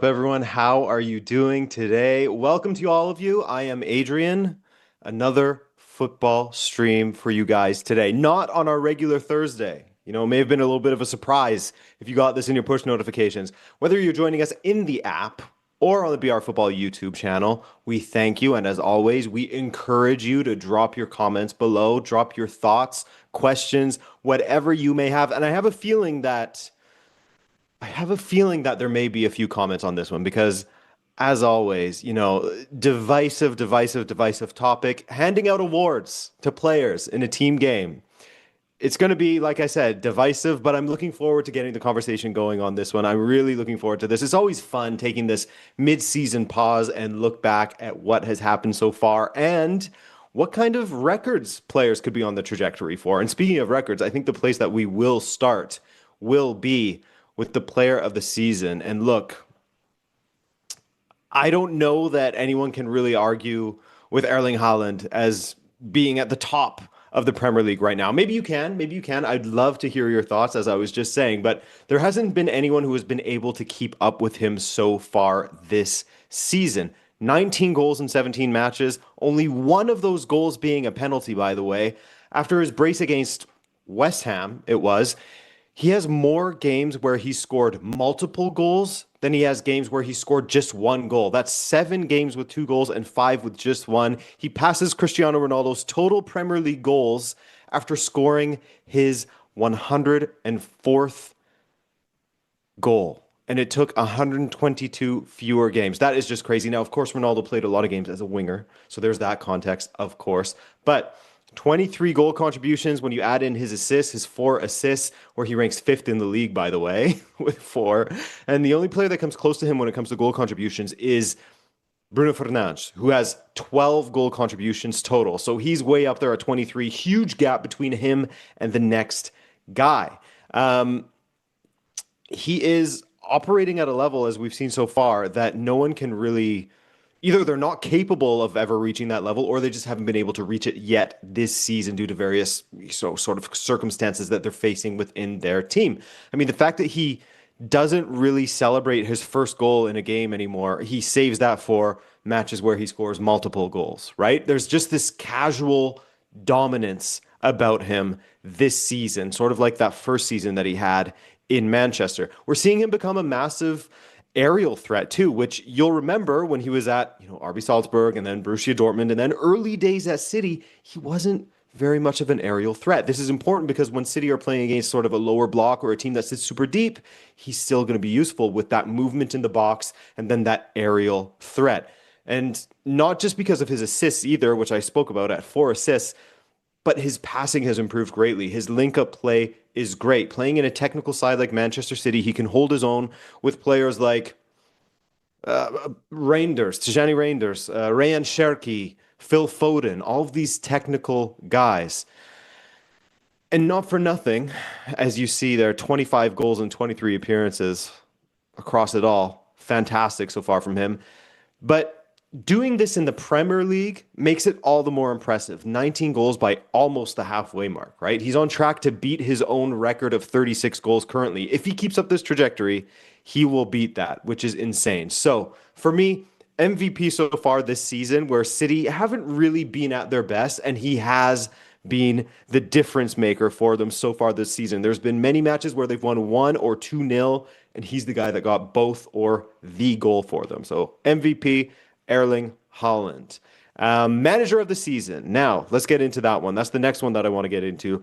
Everyone? How are you doing today? Welcome to all of you. I am Adrian. Another football stream for you guys today. Not on our regular Thursday. It may have been a little bit of a surprise if you got this in your push notifications. Whether you're joining us in the app or on the BR Football YouTube channel, we thank you. And as always, we encourage you to drop your comments below, drop your thoughts, questions, whatever you may have. And I have a feeling that there may be a few comments on this one because, as always, divisive topic. Handing out awards to players in a team game. It's going to be, like I said, divisive, but I'm looking forward to getting the conversation going on this one. I'm really looking forward to this. It's always fun taking this mid-season pause and look back at what has happened so far and what kind of records players could be on the trajectory for. And speaking of records, I think the place that we will start will be with the player of the season. And look, I don't know that anyone can really argue with Erling Haaland as being at the top of the Premier League right now. Maybe you can, maybe you can. I'd love to hear your thoughts, as I was just saying, but there hasn't been anyone who has been able to keep up with him so far this season. 19 goals in 17 matches, only one of those goals being a penalty, by the way. After his brace against West Ham, it was. He has more games where he scored multiple goals than he has games where he scored just one goal. That's 7 games with 2 goals and 5 with just one. He passes Cristiano Ronaldo's total Premier League goals after scoring his 104th goal. And it took 122 fewer games. That is just crazy. Now, of course, Ronaldo played a lot of games as a winger. So there's that context, of course. But 23 goal contributions when you add in his assists, his 4 assists, where he ranks fifth in the league, by the way, with 4. And the only player that comes close to him when it comes to goal contributions is Bruno Fernandes, who has 12 goal contributions total. So he's way up there at 23. Huge gap between him and the next guy. He is operating at a level, as we've seen so far, that no one can really either they're not capable of ever reaching that level or they just haven't been able to reach it yet this season due to various sort of circumstances that they're facing within their team. I mean, the fact that he doesn't really celebrate his first goal in a game anymore, he saves that for matches where he scores multiple goals, right? There's just this casual dominance about him this season, sort of like that first season that he had in Manchester. We're seeing him become a massive aerial threat too, which you'll remember when he was at RB Salzburg and then Borussia Dortmund and then early days at City, he wasn't very much of an aerial threat. This is important because when City are playing against sort of a lower block or a team that sits super deep, he's still going to be useful with that movement in the box and then that aerial threat. And not just because of his assists either, which I spoke about at 4 assists, but his passing has improved greatly. His link-up play is great. Playing in a technical side like Manchester City, he can hold his own with players like Tijani Reinders, Rayan Cherki, Phil Foden, all of these technical guys. And not for nothing, as you see there, 25 goals and 23 appearances across it all. Fantastic so far from him. But doing this in the Premier League makes it all the more impressive. 19 goals by almost the halfway mark, right? He's on track to beat his own record of 36 goals currently. If he keeps up this trajectory, he will beat that, which is insane. So for me, MVP so far this season, where City haven't really been at their best, and he has been the difference maker for them so far this season. There's been many matches where they've won 1 or 2-0, and he's the guy that got both or the goal for them. So MVP, Erling Haaland. Manager of the season. Now, let's get into that one. That's the next one that I want to get into.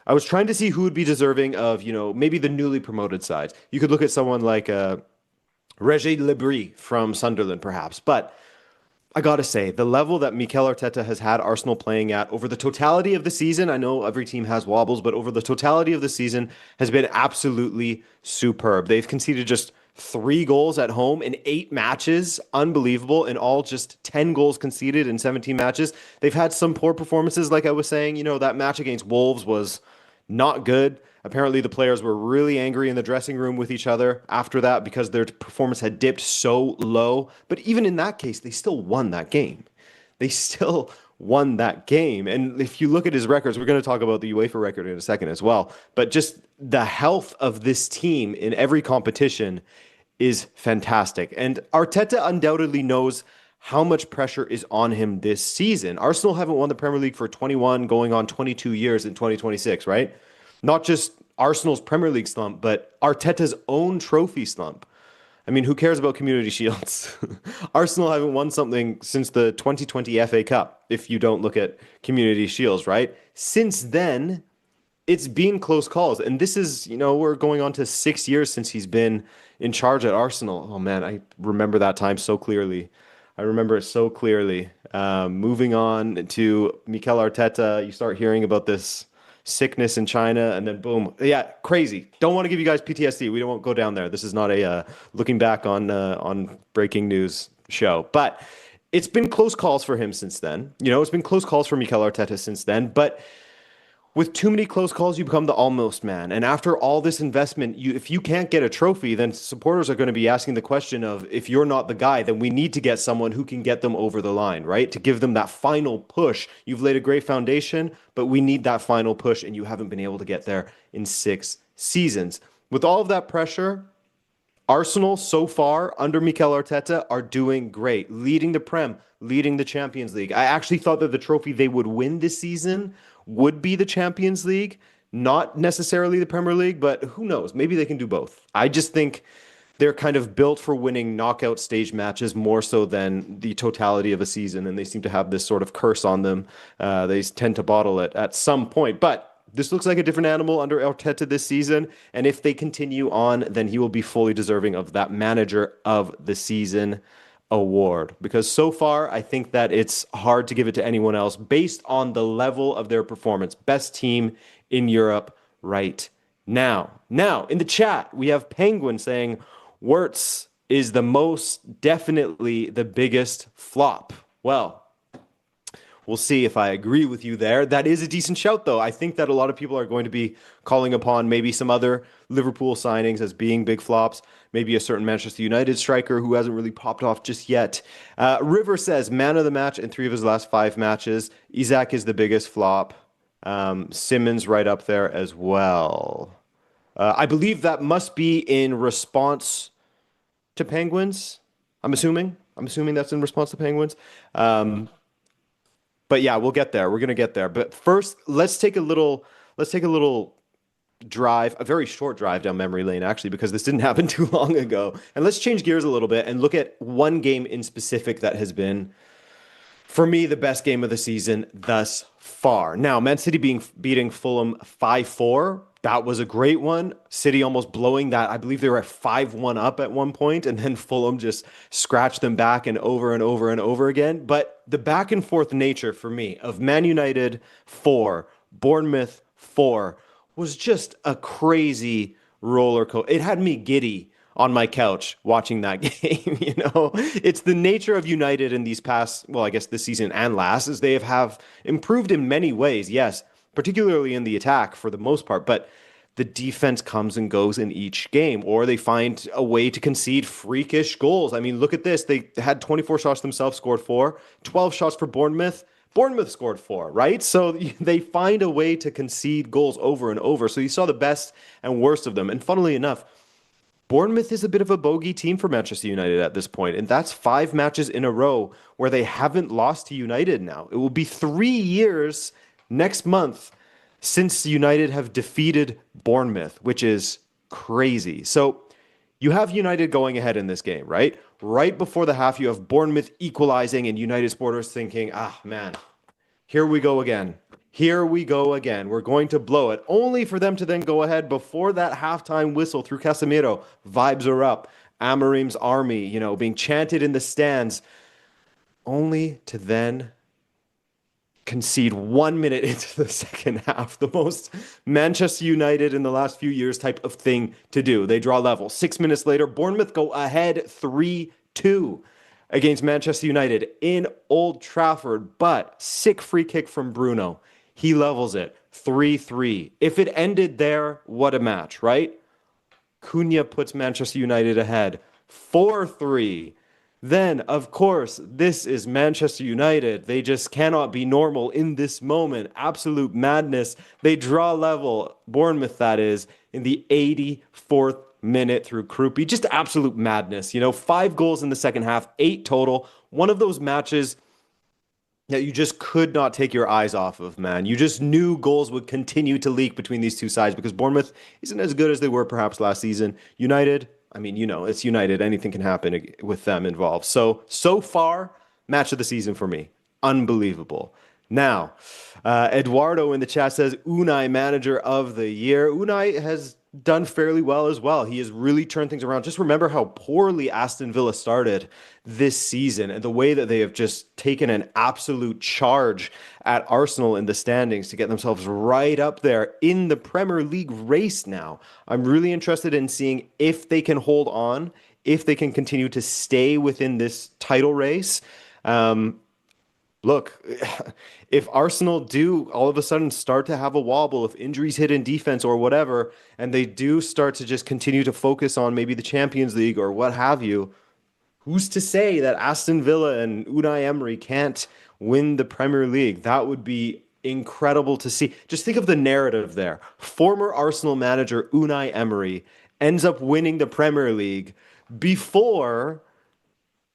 I was trying to see who would be deserving of, maybe the newly promoted sides. You could look at someone like Regis Lebris from Sunderland, perhaps. But I got to say, the level that Mikel Arteta has had Arsenal playing at over the totality of the season, I know every team has wobbles, but over the totality of the season has been absolutely superb. They've conceded just 3 goals at home in 8 matches. Unbelievable. In all, just 10 goals conceded in 17 matches. They've had some poor performances, like I was saying. That match against Wolves was not good. Apparently, the players were really angry in the dressing room with each other after that because their performance had dipped so low. But even in that case, they still won that game. They still won that game. And if you look at his records, we're going to talk about the UEFA record in a second as well. But just the health of this team in every competition is fantastic. And Arteta undoubtedly knows how much pressure is on him this season. Arsenal haven't won the Premier League for 21, going on 22 years in 2026, right? Not just Arsenal's Premier League slump, but Arteta's own trophy slump. I mean, who cares about Community Shields? Arsenal haven't won something since the 2020 FA Cup, if you don't look at Community Shields, right? Since then, it's been close calls. And this is, we're going on to 6 years since he's been in charge at Arsenal. Oh man, I remember that time so clearly. I remember it so clearly. Moving on to Mikel Arteta, you start hearing about this sickness in China, and then boom. Yeah, crazy. Don't want to give you guys PTSD. We don't go down there. This is not a looking back on breaking news show. But it's been close calls for him since then. It's been close calls for Mikel Arteta since then. But with too many close calls, you become the almost man. And after all this investment, if you can't get a trophy, then supporters are going to be asking the question of, if you're not the guy, then we need to get someone who can get them over the line, right? To give them that final push. You've laid a great foundation, but we need that final push, and you haven't been able to get there in 6 seasons. With all of that pressure, Arsenal so far under Mikel Arteta are doing great, leading the Prem, leading the Champions League. I actually thought that the trophy they would win this season would be the Champions League, not necessarily the Premier League, but who knows? Maybe they can do both. I just think they're kind of built for winning knockout stage matches more so than the totality of a season, and they seem to have this sort of curse on them. They tend to bottle it at some point, but this looks like a different animal under Arteta this season, and if they continue on, then he will be fully deserving of that Manager of the Season award, because so far I think that it's hard to give it to anyone else based on the level of their performance. Best team in Europe right now. Now, in the chat, we have Penguin saying Wirtz is the most definitely the biggest flop. Well, we'll see if I agree with you there. That is a decent shout, though. I think that a lot of people are going to be calling upon maybe some other Liverpool signings as being big flops. Maybe a certain Manchester United striker who hasn't really popped off just yet. River says, man of the match in 3 of his last 5 matches. Isaac is the biggest flop. Simmons right up there as well. I believe that must be in response to Penguins. I'm assuming that's in response to Penguins. But yeah, we'll get there. We're going to get there. But first, let's take a little drive, a very short drive down memory lane, actually, because this didn't happen too long ago. And let's change gears a little bit and look at one game in specific that has been, for me, the best game of the season thus far. Now, Man City beating Fulham 5-4. That was a great one. City almost blowing that. I believe they were at 5-1 up at one point, and then Fulham just scratched them back and over and over and over again. But the back and forth nature for me of Man United 4, Bournemouth 4 was just a crazy roller coaster. It had me giddy on my couch watching that game. It's the nature of United in these past, well, I guess this season and last, is they have improved in many ways. Yes, particularly in the attack for the most part, but the defense comes and goes in each game, or they find a way to concede freakish goals. I mean, look at this. They had 24 shots themselves, scored 4, 12 shots for Bournemouth. Bournemouth scored 4, right? So they find a way to concede goals over and over. So you saw the best and worst of them. And funnily enough, Bournemouth is a bit of a bogey team for Manchester United at this point, and that's 5 matches in a row where they haven't lost to United now. It will be 3 years next month since United have defeated Bournemouth, which is crazy. So you have United going ahead in this game, right? Right before the half, you have Bournemouth equalizing and United supporters thinking, man, here we go again. Here we go again. We're going to blow it. Only for them to then go ahead before that halftime whistle through Casemiro. Vibes are up. Amorim's army, being chanted in the stands. Only to then concede 1 minute into the second half. The most Manchester United in the last few years type of thing to do. They draw level. 6 minutes later, Bournemouth go ahead 3-2 against Manchester United in Old Trafford. But sick free kick from Bruno. He levels it 3-3. If it ended there, what a match, right? Cunha puts Manchester United ahead 4-3. Then, of course, this is Manchester United. They just cannot be normal in this moment. Absolute madness. They draw level, Bournemouth that is, in the 84th minute through Krupi. Just absolute madness. 5 goals in the second half, 8 total. One of those matches that you just could not take your eyes off of, man. You just knew goals would continue to leak between these two sides because Bournemouth isn't as good as they were perhaps last season. United, I mean, it's United. Anything can happen with them involved. So far, match of the season for me. Unbelievable. Now, Eduardo in the chat says Unai manager of the year. Unai has done fairly well as well. He has really turned things around. Just remember how poorly Aston Villa started this season and the way that they have just taken an absolute charge at Arsenal in the standings to get themselves right up there in the Premier League race now. I'm really interested in seeing if they can hold on, if they can continue to stay within this title race. Look, if Arsenal do all of a sudden start to have a wobble, if injuries hit in defense or whatever, and they do start to just continue to focus on maybe the Champions League or what have you, who's to say that Aston Villa and Unai Emery can't win the Premier League? That would be incredible to see. Just think of the narrative there. Former Arsenal manager Unai Emery ends up winning the Premier League before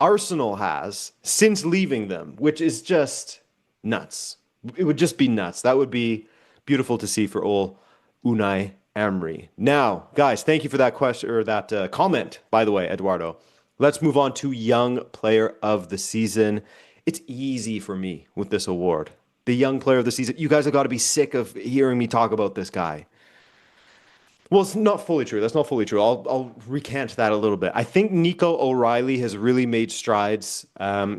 Arsenal has since leaving them, which is just nuts. It would just be nuts. That would be beautiful to see for old Unai Emery. Now, guys, thank you for that question or that comment, by the way, Eduardo. Let's move on to Young Player of the Season. It's easy for me with this award. The Young Player of the Season. You guys have got to be sick of hearing me talk about this guy. Well, it's not fully true. That's not fully true. I'll recant that a little bit. I think Nico O'Reilly has really made strides.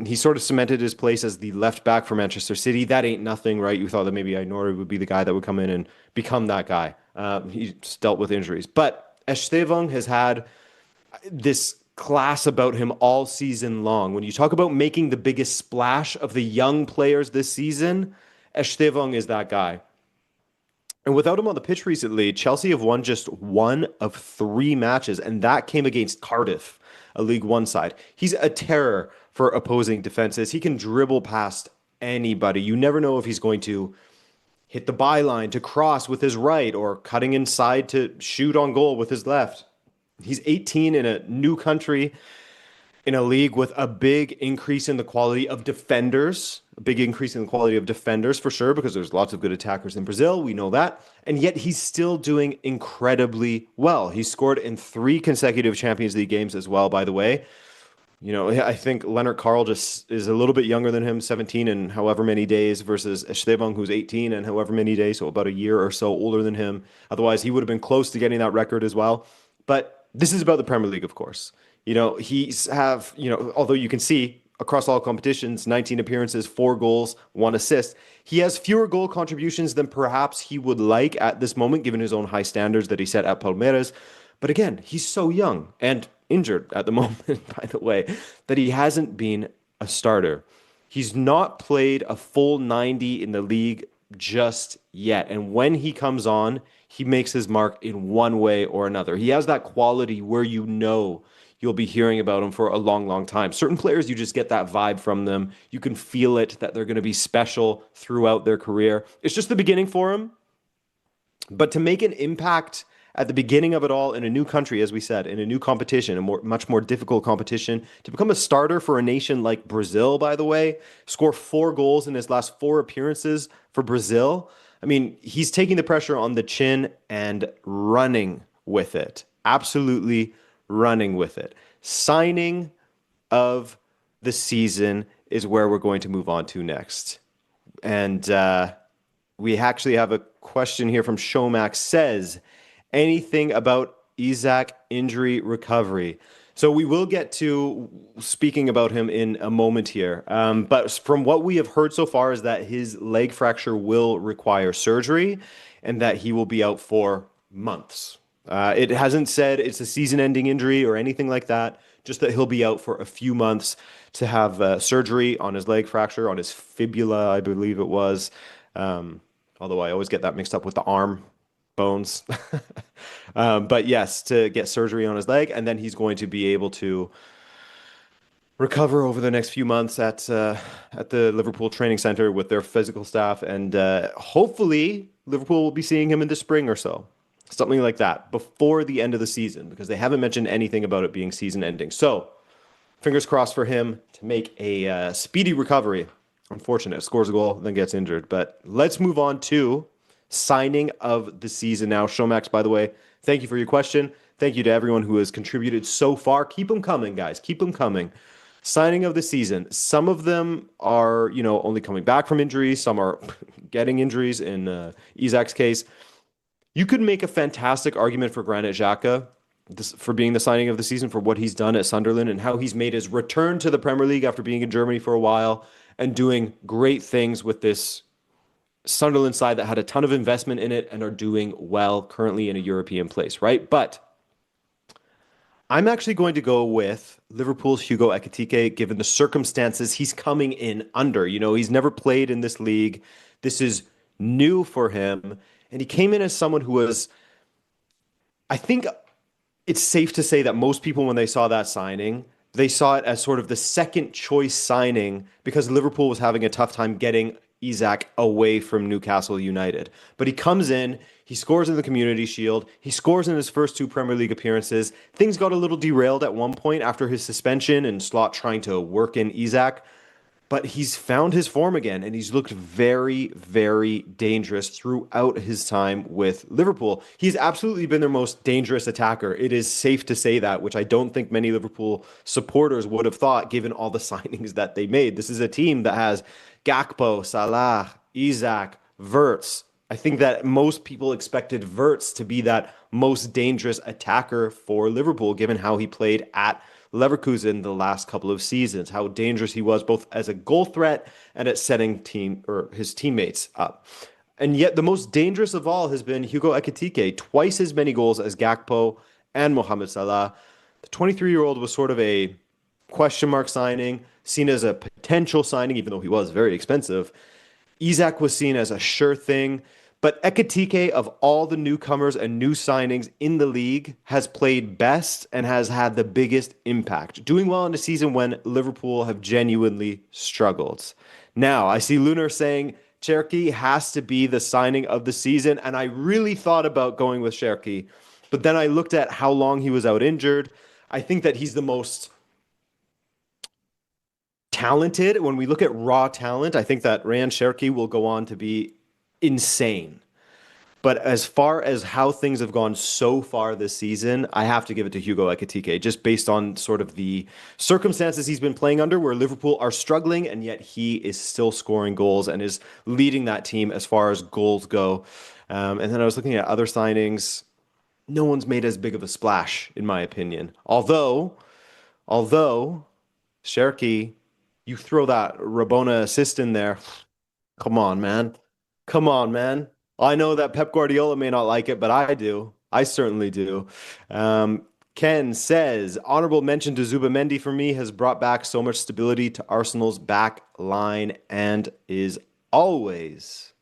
He sort of cemented his place as the left back for Manchester City. That ain't nothing, right? You thought that maybe Ainori would be the guy that would come in and become that guy. He's dealt with injuries. But Esteban has had this class about him all season long. When you talk about making the biggest splash of the young players this season, Esteban is that guy. And without him on the pitch recently, Chelsea have won just 1 of 3 matches, and that came against Cardiff, a League One side. He's a terror for opposing defenses. He can dribble past anybody. You never know if he's going to hit the byline to cross with his right or cutting inside to shoot on goal with his left. He's 18 in a new country, in a league with a big increase in the quality of defenders, for sure, because there's lots of good attackers in Brazil. We know that. And yet he's still doing incredibly well. He scored in 3 consecutive Champions League games as well, by the way. I think Leonard Carl just is a little bit younger than him, 17 and however many days, versus Esteban, who's 18 and however many days, so about a year or so older than him. Otherwise, he would have been close to getting that record as well. But this is about the Premier League, of course. Although you can see across all competitions, 19 appearances, 4 goals, 1 assist. He has fewer goal contributions than perhaps he would like at this moment, given his own high standards that he set at Palmeiras. But again, he's so young and injured at the moment, by the way, that he hasn't been a starter. He's not played a full 90 in the league just yet. And when he comes on, he makes his mark in one way or another. He has that quality where you'll be hearing about him for a long, long time. Certain players, you just get that vibe from them. You can feel it, that they're going to be special throughout their career. It's just the beginning for him. But to make an impact at the beginning of it all in a new country, as we said, in a new competition, much more difficult competition, to become a starter for a nation like Brazil, by the way, score 4 goals in his last 4 appearances for Brazil. I mean, he's taking the pressure on the chin and running with it. Absolutely running with it. Signing of the season is where we're going to move on to next. And we actually have a question here from Showmax. Says, anything about Isak injury recovery? So we will get to speaking about him in a moment here. But from what we have heard so far is that his leg fracture will require surgery and that he will be out for months. It hasn't said it's a season-ending injury or anything like that, just that he'll be out for a few months to have surgery on his leg fracture, on his fibula, I believe it was. Although I always get that mixed up with the arm bones. But yes, to get surgery on his leg, and then he's going to be able to recover over the next few months at the Liverpool training center with their physical staff, and hopefully Liverpool will be seeing him in the spring or so. something like that, before the end of the season, because they haven't mentioned anything about it being season ending. So, fingers crossed for him to make a speedy recovery. Unfortunate, scores a goal, then gets injured. But let's move on to signing of the season now. Showmax, by the way, thank you for your question. Thank you to everyone who has contributed so far. Keep them coming, guys. Keep them coming. Signing of the season. Some of them are, only coming back from injuries. Some are getting injuries in Isak's case. You could make a fantastic argument for Granit Xhaka for being the signing of the season for what he's done at Sunderland and how he's made his return to the Premier League after being in Germany for a while and doing great things with this Sunderland side that had a ton of investment in it and are doing well currently in a European place, right? But I'm actually going to go with Liverpool's Hugo Ekitike, given the circumstances he's coming in under. He's never played in this league. This is new for him. And he came in as someone who was, I think it's safe to say that most people, when they saw that signing, they saw it as sort of the second choice signing because Liverpool was having a tough time getting Isak away from Newcastle United. But he comes in, he scores in the Community Shield, he scores in his first two Premier League appearances. Things got a little derailed at one point after his suspension and Slot trying to work in Isak. But he's found his form again, and he's looked very, very dangerous throughout his time with Liverpool. He's absolutely been their most dangerous attacker. It is safe to say that, which I don't think many Liverpool supporters would have thought, given all the signings that they made. This is a team that has Gakpo, Salah, Isak, Wirtz. I think that most people expected Wirtz to be that most dangerous attacker for Liverpool, given how he played at Leverkusen the last couple of seasons, how dangerous he was both as a goal threat and at setting his teammates up. And yet the most dangerous of all has been Hugo Ekitike, twice as many goals as Gakpo and Mohamed Salah. The 23-year-old was sort of a question mark signing, seen as a potential signing, even though he was very expensive. Isak was seen as a sure thing. But Ekitike, of all the newcomers and new signings in the league, has played best and has had the biggest impact, doing well in a season when Liverpool have genuinely struggled. Now, I see Lunar saying Cherki has to be the signing of the season, and I really thought about going with Cherki, but then I looked at how long he was out injured. I think that he's the most talented. When we look at raw talent, I think that Ryan Cherki will go on to be insane. But as far as how things have gone so far this season, I have to give it to Hugo Ekitike, just based on sort of the circumstances he's been playing under, where Liverpool are struggling, and yet he is still scoring goals and is leading that team as far as goals go. And then I was looking at other signings. No one's made as big of a splash, in my opinion. Although, Cherki, you throw that Rabona assist in there. Come on, man. Come on, man. I know that Pep Guardiola may not like it, but I do. I certainly do. Ken says, honorable mention to Zubamendi for me has brought back so much stability to Arsenal's back line and is always,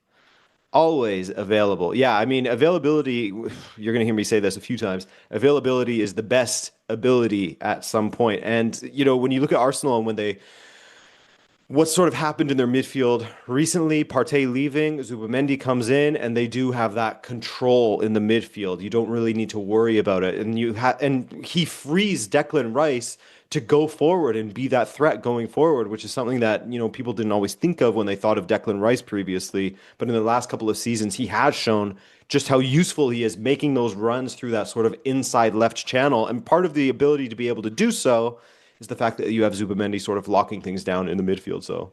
always available. Yeah, I mean, availability, you're going to hear me say this a few times. Availability is the best ability at some point. And, when you look at Arsenal and what sort of happened in their midfield recently, Partey leaving, Zubamendi comes in, and they do have that control in the midfield. You don't really need to worry about it. And he frees Declan Rice to go forward and be that threat going forward, which is something that, people didn't always think of when they thought of Declan Rice previously. But in the last couple of seasons, he has shown just how useful he is making those runs through that sort of inside left channel. And part of the ability to be able to do so is the fact that you have Zubamendi sort of locking things down in the midfield. So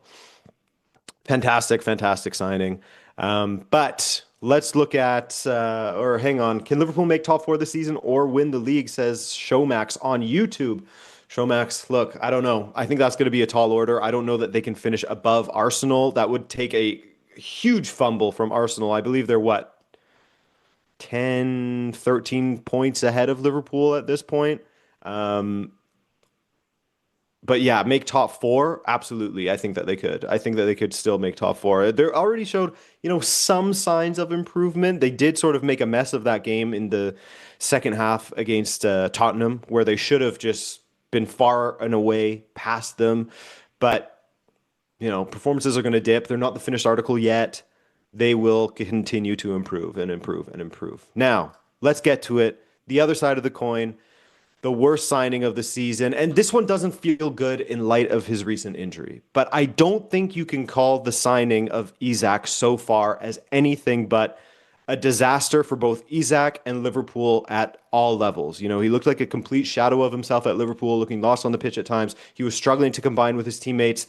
fantastic, fantastic signing. But let's look at, or hang on, can Liverpool make top four this season or win the league, says Showmax on YouTube. Showmax, look, I don't know. I think that's going to be a tall order. I don't know that they can finish above Arsenal. That would take a huge fumble from Arsenal. I believe they're 10, 13 points ahead of Liverpool at this point. But yeah, make top four. Absolutely. I think that they could. I think that they could still make top four. They already showed, some signs of improvement. They did sort of make a mess of that game in the second half against Tottenham, where they should have just been far and away past them. But, performances are going to dip. They're not the finished article yet. They will continue to improve and improve and improve. Now, let's get to it. The other side of the coin, the worst signing of the season. And this one doesn't feel good in light of his recent injury. But I don't think you can call the signing of Isak so far as anything but a disaster for both Isak and Liverpool at all levels. You know, he looked like a complete shadow of himself at Liverpool, looking lost on the pitch at times. He was struggling to combine with his teammates.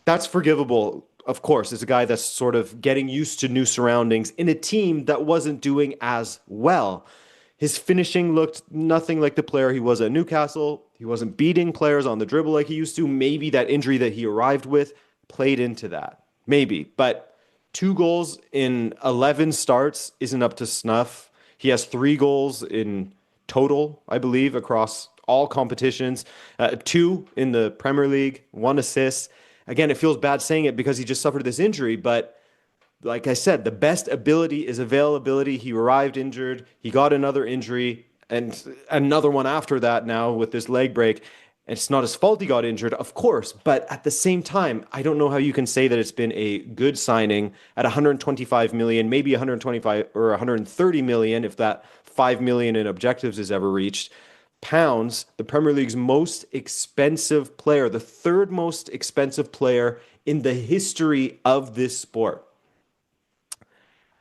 That's forgivable, of course. It's a guy that's sort of getting used to new surroundings in a team that wasn't doing as well. His finishing looked nothing like the player he was at Newcastle. He wasn't beating players on the dribble like he used to. Maybe that injury that he arrived with played into that. Maybe. But 2 goals in 11 starts isn't up to snuff. He has 3 goals in total, I believe, across all competitions. 2 in the Premier League, 1 assist. Again, it feels bad saying it because he just suffered this injury, but like I said, the best ability is availability. He arrived injured. He got another injury and another one after that now with this leg break. It's not his fault he got injured, of course, but at the same time, I don't know how you can say that it's been a good signing at 125 million, maybe 125 or 130 million if that 5 million in objectives is ever reached. Pounds, the Premier League's most expensive player, the third most expensive player in the history of this sport.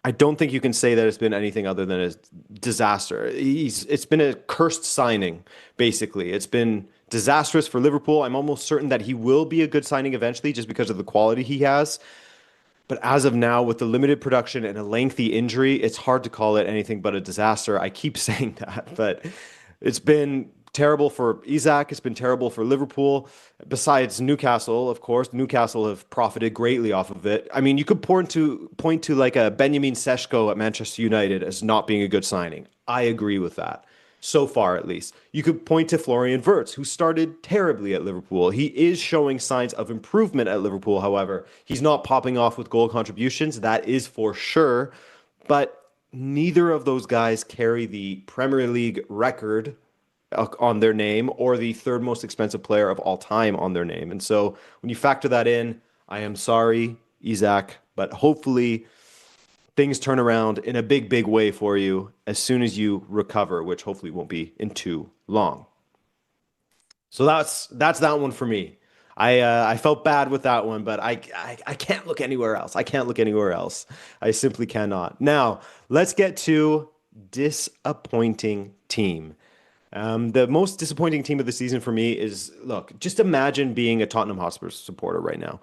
I don't think you can say that it's been anything other than a disaster. It's been a cursed signing, basically. It's been disastrous for Liverpool. I'm almost certain that he will be a good signing eventually just because of the quality he has. But as of now, with the limited production and a lengthy injury, it's hard to call it anything but a disaster. I keep saying that, but it's been terrible for Isak. It's been terrible for Liverpool. Besides Newcastle, of course, Newcastle have profited greatly off of it. I mean, you could point to like a Benjamin Sesko at Manchester United as not being a good signing. I agree with that. So far, at least. You could point to Florian Wirtz, who started terribly at Liverpool. He is showing signs of improvement at Liverpool, however. He's not popping off with goal contributions, that is for sure. But neither of those guys carry the Premier League record on their name or the third most expensive player of all time on their name. And so when you factor that in, I am sorry, Isak, but hopefully things turn around in a big, big way for you as soon as you recover, which hopefully won't be in too long. So that's that one for me. I felt bad with that one, but I can't look anywhere else. I can't look anywhere else. I simply cannot. Now, let's get to disappointing team. The most disappointing team of the season for me is, look, just imagine being a Tottenham Hotspur supporter right now.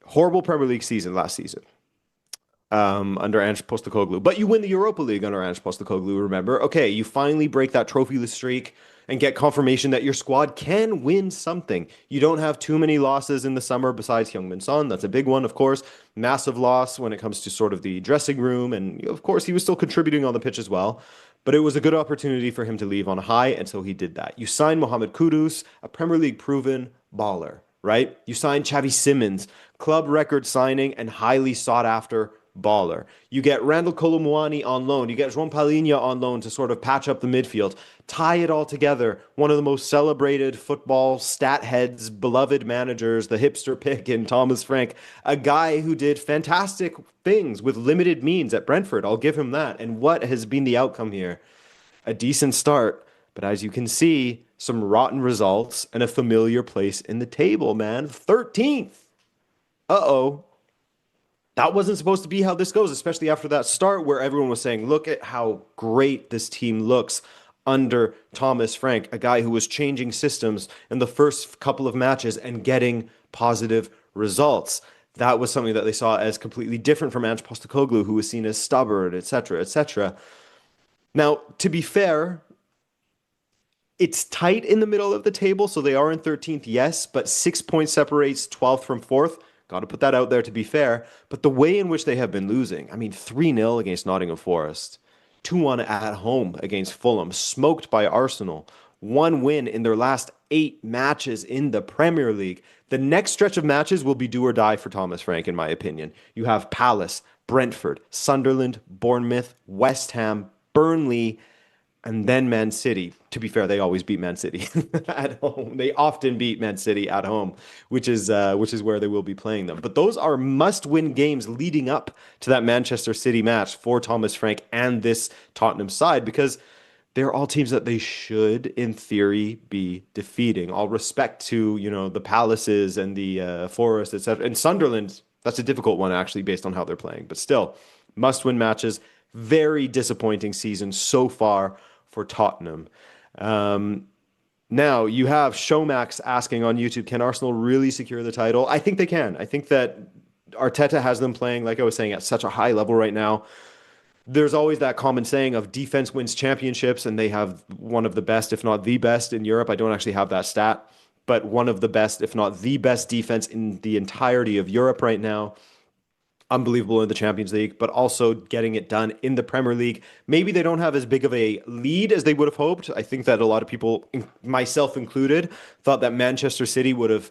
Horrible Premier League season last season under Ange Postecoglou. But you win the Europa League under Ange Postecoglou, remember? Okay, you finally break that trophyless streak and get confirmation that your squad can win something. You don't have too many losses in the summer besides Heung-min Son. That's a big one, of course. Massive loss when it comes to sort of the dressing room. And, of course, he was still contributing on the pitch as well. But it was a good opportunity for him to leave on a high, and so he did that. You signed Mohamed Kudus, a Premier League proven baller, right? You signed Xavi Simons, club record signing and highly sought after baller. You get Randall Colomwani on loan. You get João Palhinha on loan to sort of patch up the midfield. Tie it all together. One of the most celebrated football stat heads, beloved managers, the hipster pick in Thomas Frank, a guy who did fantastic things with limited means at Brentford. I'll give him that. And what has been the outcome here? A decent start, but as you can see, some rotten results and a familiar place in the table, man. 13th. Uh-oh. That wasn't supposed to be how this goes, especially after that start where everyone was saying, look at how great this team looks under Thomas Frank, a guy who was changing systems in the first couple of matches and getting positive results. That was something that they saw as completely different from Ange Postecoglou, who was seen as stubborn, etc., etc. Now, to be fair, it's tight in the middle of the table, so they are in 13th, yes, but 6 points separates 12th from 4th. Got to put that out there to be fair. But the way in which they have been losing, I mean, 3-0 against Nottingham Forest, 2-1 at home against Fulham, smoked by Arsenal, 1 win in their last 8 matches in the Premier League. The next stretch of matches will be do or die for Thomas Frank, in my opinion. You have Palace, Brentford, Sunderland, Bournemouth, West Ham, Burnley, and then Man City. To be fair, they always beat Man City at home. They often beat Man City at home, which is where they will be playing them. But those are must-win games leading up to that Manchester City match for Thomas Frank and this Tottenham side because they're all teams that they should, in theory, be defeating. All respect to, the Palaces and the Forest, etc. And Sunderland, that's a difficult one, actually, based on how they're playing. But still, must-win matches. Very disappointing season so far for Tottenham. Now, you have Showmax asking on YouTube, can Arsenal really secure the title? I think they can. I think that Arteta has them playing, like I was saying, at such a high level right now. There's always that common saying of defense wins championships, and they have one of the best, if not the best, in Europe. I don't actually have that stat, but one of the best, if not the best defense in the entirety of Europe right now. Unbelievable in the Champions League, but also getting it done in the Premier League. Maybe they don't have as big of a lead as they would have hoped. I think that a lot of people, myself included, thought that Manchester City would have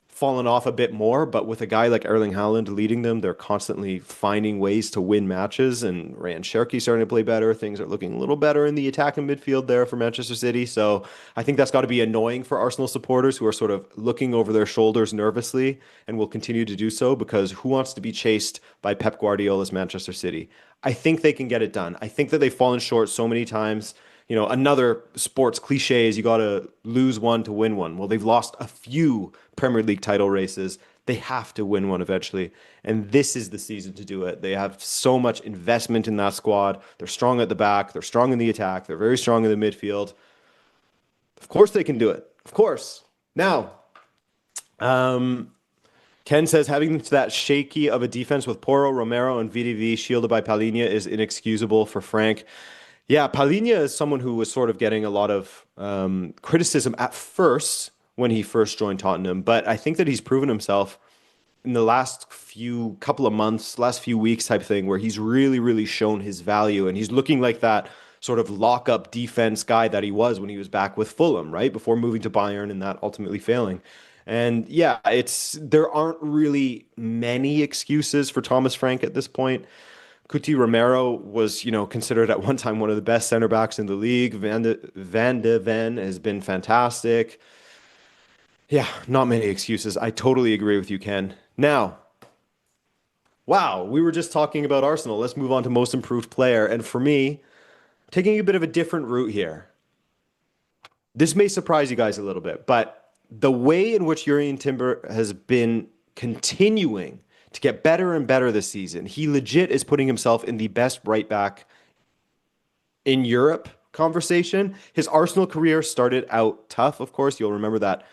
fallen off a bit more, but with a guy like Erling Haaland leading them, they're constantly finding ways to win matches, and Ryan Cherky starting to play better. Things are looking a little better in the attack and midfield there for Manchester City. So I think that's got to be annoying for Arsenal supporters who are sort of looking over their shoulders nervously and will continue to do so because who wants to be chased by Pep Guardiola's Manchester City? I think they can get it done. I think that they've fallen short so many times. Another sports cliche is you got to lose one to win one. Well, they've lost a few Premier League title races. They have to win one eventually. And this is the season to do it. They have so much investment in that squad. They're strong at the back. They're strong in the attack. They're very strong in the midfield. Of course they can do it. Of course. Now, Ken says having that shaky of a defense with Porro, Romero, and VDV shielded by Palhinha is inexcusable for Frank. Yeah, Palhinha is someone who was sort of getting a lot of criticism at first when he first joined Tottenham, but I think that he's proven himself in the last few couple of months, last few weeks type thing, where he's really, really shown his value, and he's looking like that sort of lock-up defense guy that he was when he was back with Fulham, right? Before moving to Bayern and that ultimately failing. And yeah, there aren't really many excuses for Thomas Frank at this point. Cuti Romero was, considered at one time one of the best center backs in the league. Van de Ven has been fantastic. Yeah, not many excuses. I totally agree with you, Ken. Now, wow, we were just talking about Arsenal. Let's move on to most improved player. And for me, taking a bit of a different route here. This may surprise you guys a little bit, but the way in which Jurrien Timber has been continuing to get better and better this season, he legit is putting himself in the best right back in Europe conversation. His Arsenal career started out tough, of course. You'll remember that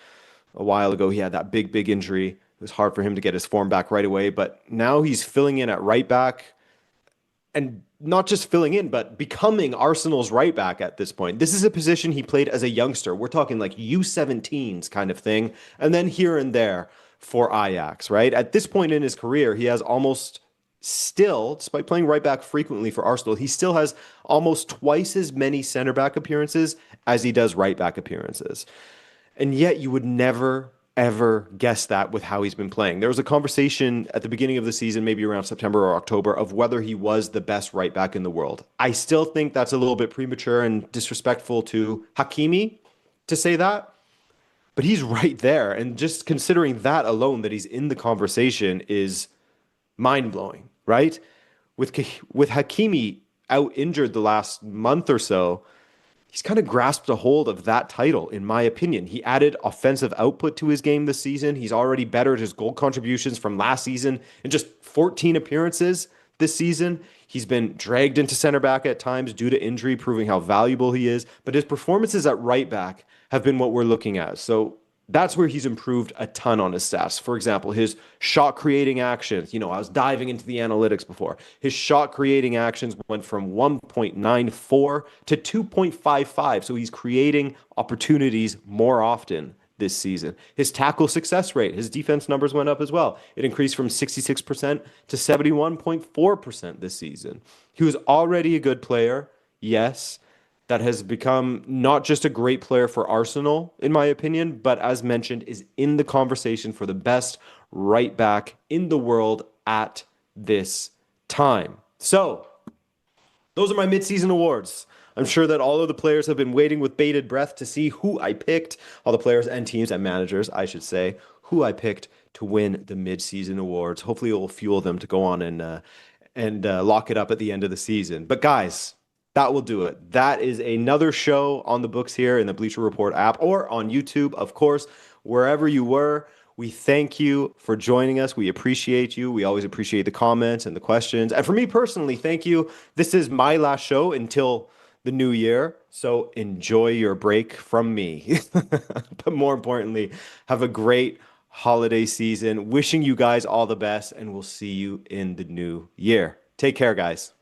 a while ago he had that big injury. It was hard for him to get his form back right away, but now he's filling in at right back, and not just filling in, but becoming Arsenal's right back at this point. This is a position he played as a youngster. We're talking like U17s kind of thing, and then here and there for Ajax, right? At this point in his career, he has almost still, despite playing right back frequently for Arsenal, he still has almost twice as many center back appearances as he does right back appearances. And yet you would never, ever guess that with how he's been playing. There was a conversation at the beginning of the season, maybe around September or October, of whether he was the best right back in the world. I still think that's a little bit premature and disrespectful to Hakimi to say that, but he's right there. And just considering that alone, that he's in the conversation, is mind-blowing, right? With Hakimi out injured the last month or so, he's kind of grasped a hold of that title, in my opinion. He added offensive output to his game this season. He's already bettered his goal contributions from last season in just 14 appearances this season. He's been dragged into center back at times due to injury, proving how valuable he is. But his performances at right back have been what we're looking at. So that's where he's improved a ton on his stats. For example, his shot creating actions. I was diving into the analytics before. His shot creating actions went from 1.94 to 2.55. So he's creating opportunities more often this season. His tackle success rate, his defense numbers went up as well. It increased from 66% to 71.4% this season. He was already a good player, yes, that has become not just a great player for Arsenal, in my opinion, but as mentioned, is in the conversation for the best right back in the world at this time. So, those are my mid-season awards. I'm sure that all of the players have been waiting with bated breath to see who I picked, all the players and teams and managers, I should say, who I picked to win the mid-season awards. Hopefully, it will fuel them to go on and lock it up at the end of the season. But guys, that will do it. That is another show on the books here in the Bleacher Report app or on YouTube, of course, wherever you were. We thank you for joining us. We appreciate you. We always appreciate the comments and the questions. And for me personally, thank you. This is my last show until the new year. So enjoy your break from me. But more importantly, have a great holiday season. Wishing you guys all the best, and we'll see you in the new year. Take care, guys.